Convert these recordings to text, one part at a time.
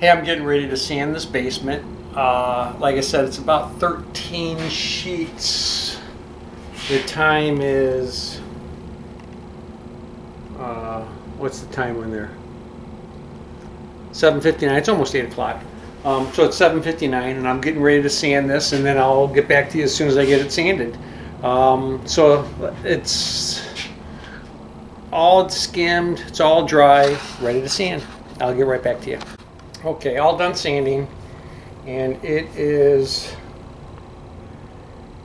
Hey, I'm getting ready to sand this basement. Like I said, it's about 13 sheets. The time is, what's the time in there? 7:59. It's almost 8 o'clock. So it's 7:59 and I'm getting ready to sand this, and then I'll get back to you as soon as I get it sanded. So it's all skimmed, it's all dry, ready to sand. I'll get right back to you. Okay, all done sanding, and it is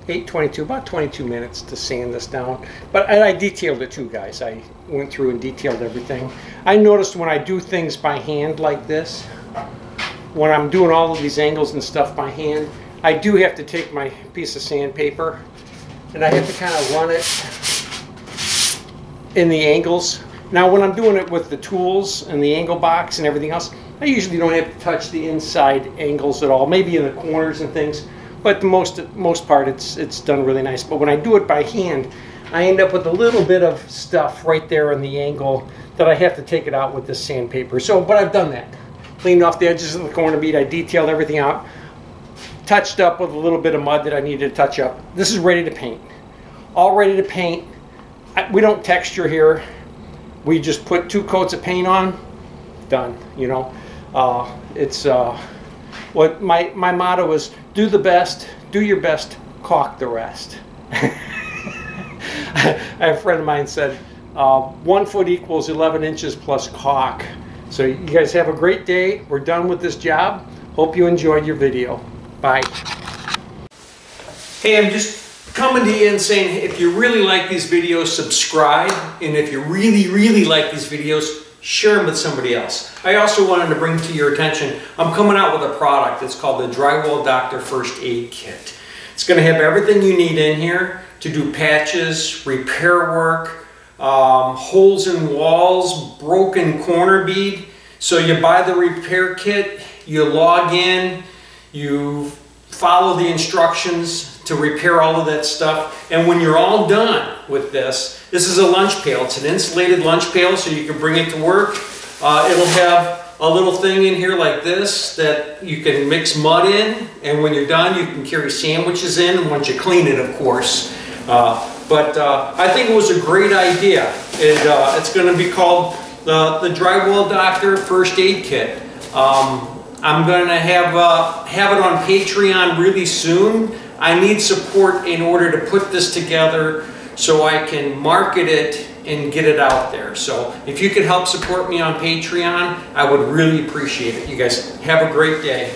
8:22, about 22 minutes to sand this down. But I detailed it too, guys. I went through and detailed everything. I noticed when I do things by hand like this, when I'm doing all of these angles and stuff by hand, I do have to take my piece of sandpaper and I have to kind of run it in the angles. Now when I'm doing it with the tools and the angle box and everything else, I usually don't have to touch the inside angles at all, maybe in the corners and things, but the most part it's done really nice. But when I do it by hand, I end up with a little bit of stuff right there in the angle that I have to take it out with this sandpaper. So, but I've done that. Cleaned off the edges of the corner bead, I detailed everything out, touched up with a little bit of mud that I needed to touch up. This is ready to paint. All ready to paint. We don't texture here. We just put 2 coats of paint on, done, you know. What my motto is, do the best, do your best, caulk the rest. A friend of mine said, 1 foot equals 11 inches plus caulk. So you guys have a great day. We're done with this job. Hope you enjoyed your video. Bye. Hey, I'm just coming to you and saying, if you really like these videos, subscribe. And if you really like these videos, share them with somebody else. I also wanted to bring to your attention, I'm coming out with a product. It's called the Drywall Doctor First Aid Kit. It's going to have everything you need in here to do patches, repair work, holes in walls, broken corner bead. So you buy the repair kit, you log in, you follow the instructions to repair all of that stuff, and when you're all done with this, this is a lunch pail. It's an insulated lunch pail, so you can bring it to work. It'll have a little thing in here like this that you can mix mud in, and when you're done you can carry sandwiches in, and once you clean it, of course. But I think it was a great idea, and it's going to be called the Drywall Doctor First Aid Kit. I'm going to have it on Patreon really soon. I need support in order to put this together so I can market it and get it out there. So if you could help support me on Patreon, I would really appreciate it. You guys have a great day.